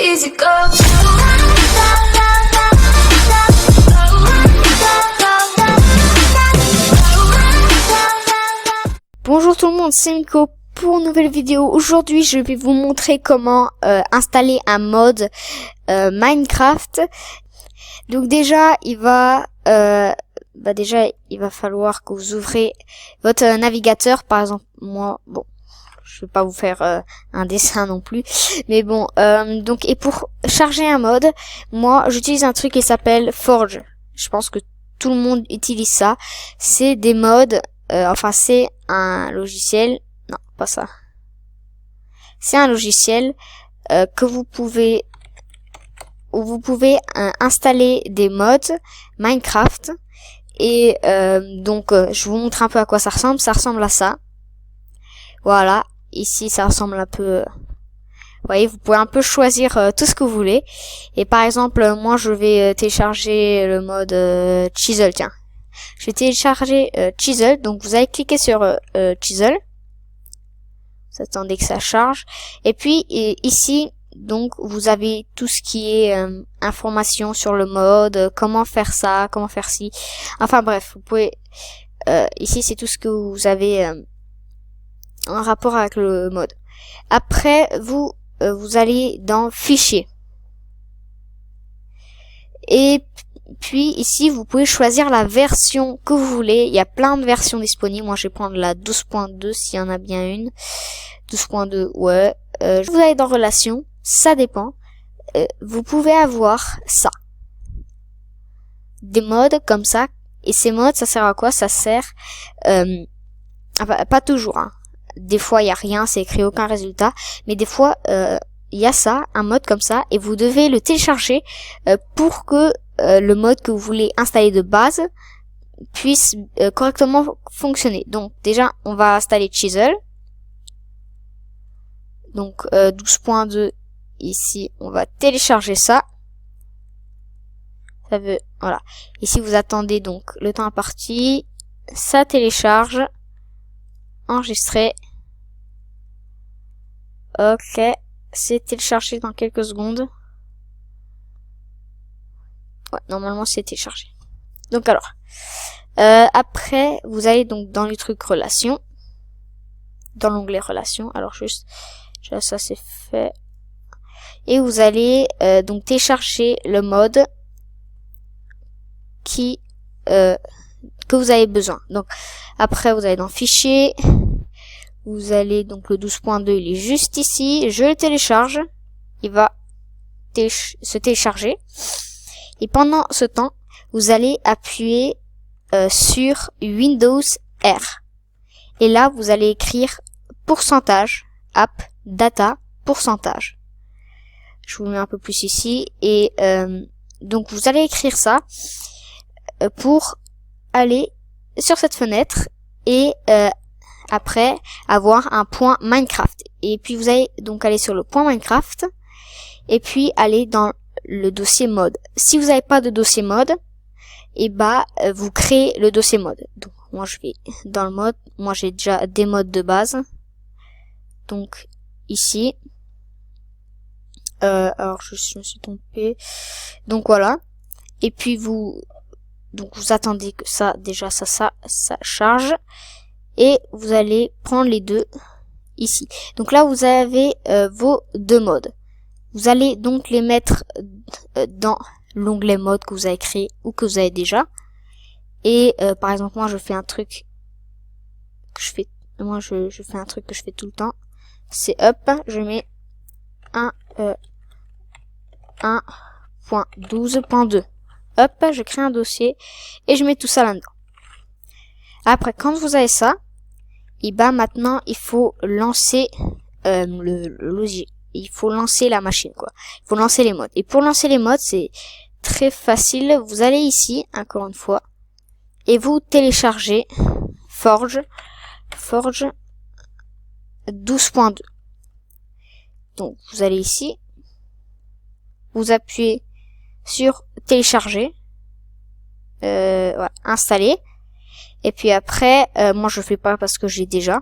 easy go. Bonjour tout le monde, c'est Nico pour une nouvelle vidéo. Aujourd'hui, je vais vous montrer comment installer un mode Minecraft. Donc déjà, il va falloir que vous ouvrez votre navigateur. Par exemple, moi, bon, je vais pas vous faire un dessin non plus, mais bon, donc et pour charger un mode, moi, j'utilise un truc qui s'appelle Forge. Je pense que tout le monde utilise ça. C'est des modes. Enfin, c'est un logiciel. Non, pas ça. C'est un logiciel que vous pouvez installer des mods Minecraft. Et donc, je vous montre un peu à quoi ça ressemble. Ça ressemble à ça. Voilà. Ici, ça ressemble un peu. Vous voyez, vous pouvez un peu choisir tout ce que vous voulez. Et par exemple, moi, je vais télécharger le mode Chisel. Tiens. Je vais télécharger Chisel, donc vous allez cliquer sur Chisel. Vous attendez que ça charge. Et puis ici, donc vous avez tout ce qui est information sur le mode, comment faire ça, comment faire ci. Enfin bref, vous pouvez. Ici, c'est tout ce que vous avez en rapport avec le mode. Après, vous allez dans Fichier. Et puis ici, vous pouvez choisir la version que vous voulez. Il y a plein de versions disponibles. Moi, je vais prendre la 12.2 s'il y en a bien une. 12.2, ouais. Vous allez dans Relations, ça dépend. Vous pouvez avoir ça. Des modes comme ça. Et ces modes, ça sert à quoi? Ça sert... enfin, pas toujours, hein. Des fois, il y a rien, c'est écrit aucun résultat. Mais des fois, il y a ça, un mode comme ça. Et vous devez le télécharger pour que le mode que vous voulez installer de base puisse correctement fonctionner. Donc déjà, on va installer Chisel. Donc 12.2 ici, on va télécharger ça. Ça veut, voilà. Ici, vous attendez donc le temps imparti. Ça télécharge. Enregistrer. Ok, c'est téléchargé dans quelques secondes. Ouais, normalement c'est téléchargé. Donc alors, après vous allez donc dans le truc relations, dans l'onglet relations. Alors juste, ça c'est fait. Et vous allez donc télécharger le mode que vous avez besoin. Donc après vous allez dans Fichier, vous allez donc le 12.2 il est juste ici. Je le télécharge, il va se télécharger. Et pendant ce temps, vous allez appuyer sur Windows R. Et là, vous allez écrire pourcentage, app, data, pourcentage. Je vous mets un peu plus ici. Et donc, vous allez écrire ça pour aller sur cette fenêtre et après avoir un point Minecraft. Et puis, vous allez donc aller sur le point Minecraft et puis aller dans le dossier mode. Si vous n'avez pas de dossier mode, et vous créez le dossier mode. Donc moi je vais dans le mode, moi j'ai déjà des modes de base. Donc ici, alors je me suis trompé. Donc voilà. Et puis vous attendez que ça charge et vous allez prendre les deux ici. Donc là vous avez vos deux modes. Vous allez donc les mettre dans l'onglet mode que vous avez créé ou que vous avez déjà. Et par exemple, moi je fais un truc que je fais. Moi je fais un truc que je fais tout le temps. C'est hop, je mets 1.12.2. Hop, je crée un dossier et je mets tout ça là-dedans. Après, quand vous avez ça, et maintenant il faut lancer le logiciel. Il faut lancer la machine, quoi. Il faut lancer les modes. Et pour lancer les modes, c'est très facile. Vous allez ici, encore une fois, et vous téléchargez Forge 12.2. Donc, vous allez ici, vous appuyez sur télécharger, voilà, installer. Et puis après, moi je fais pas parce que j'ai déjà.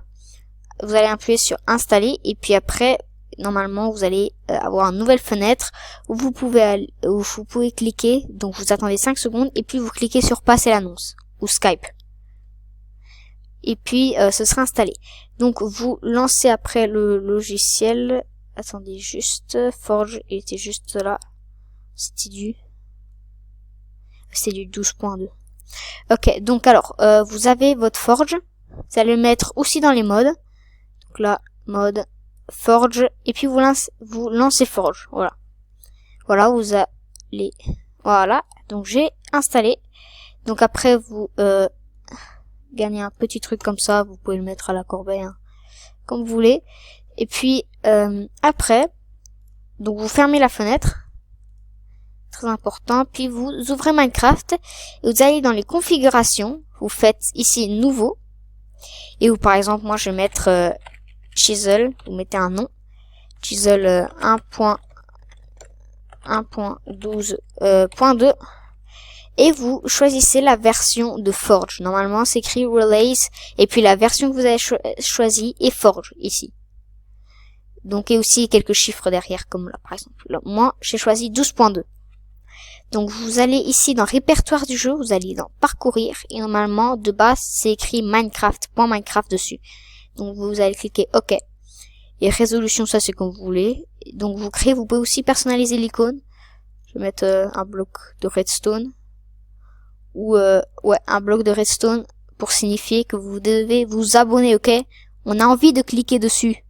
Vous allez appuyer sur installer et puis après normalement vous allez avoir une nouvelle fenêtre où vous pouvez cliquer. Donc vous attendez 5 secondes et puis vous cliquez sur passer l'annonce ou Skype. Et puis ce sera installé. Donc vous lancez après le logiciel. Attendez juste, Forge, il était juste là. C'était du 12.2. Ok, donc alors vous avez votre Forge. Vous allez le mettre aussi dans les modes. Donc là, mode Forge, et puis vous lancez Forge. Voilà, vous allez, voilà. Donc j'ai installé. Donc après vous gagnez un petit truc comme ça. Vous pouvez le mettre à la corbeille, hein, comme vous voulez. Et puis après, donc vous fermez la fenêtre. Très important. Puis vous ouvrez Minecraft et vous allez dans les configurations. Vous faites ici nouveau. Et où par exemple, moi je vais mettre Chisel, vous mettez un nom, Chisel 1.12.2 et vous choisissez la version de Forge. Normalement c'est écrit Release et puis la version que vous avez choisie est Forge ici. Donc et aussi quelques chiffres derrière comme là par exemple. Là, moi j'ai choisi 12.2. Donc vous allez ici dans répertoire du jeu, vous allez dans parcourir et normalement de base c'est écrit Minecraft.minecraft dessus. Donc vous allez cliquer OK. Et résolution ça c'est comme vous voulez. Donc vous pouvez aussi personnaliser l'icône. Je vais mettre un bloc de redstone ou un bloc de redstone pour signifier que vous devez vous abonner, OK? On a envie de cliquer dessus.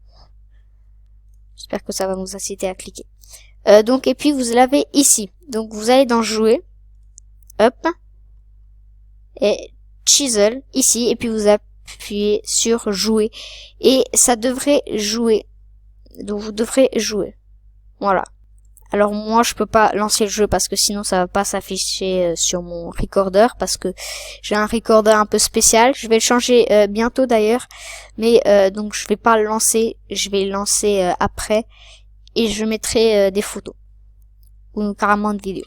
J'espère que ça va vous inciter à cliquer. Donc et puis vous l'avez ici. Donc vous allez dans jouer, hop, et Chisel ici, et puis vous appuyez sur jouer et ça devrait jouer. Donc vous devrez jouer. Voilà. Alors moi je peux pas lancer le jeu parce que sinon ça va pas s'afficher sur mon recorder parce que j'ai un recorder un peu spécial. Je vais le changer bientôt d'ailleurs, mais donc je vais pas le lancer. Je vais le lancer après. Et je mettrai des photos ou carrément de vidéos.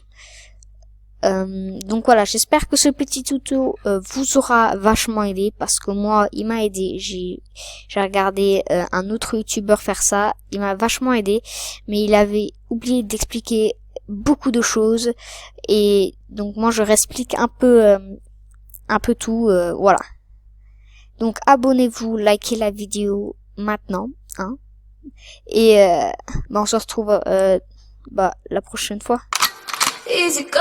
Donc voilà, j'espère que ce petit tuto vous aura vachement aidé parce que moi il m'a aidé. J'ai regardé un autre youtubeur faire ça, il m'a vachement aidé, mais il avait oublié d'expliquer beaucoup de choses et donc moi je réexplique un peu tout, voilà. Donc abonnez-vous, likez la vidéo maintenant, hein. Et on se retrouve la prochaine fois. Easy go.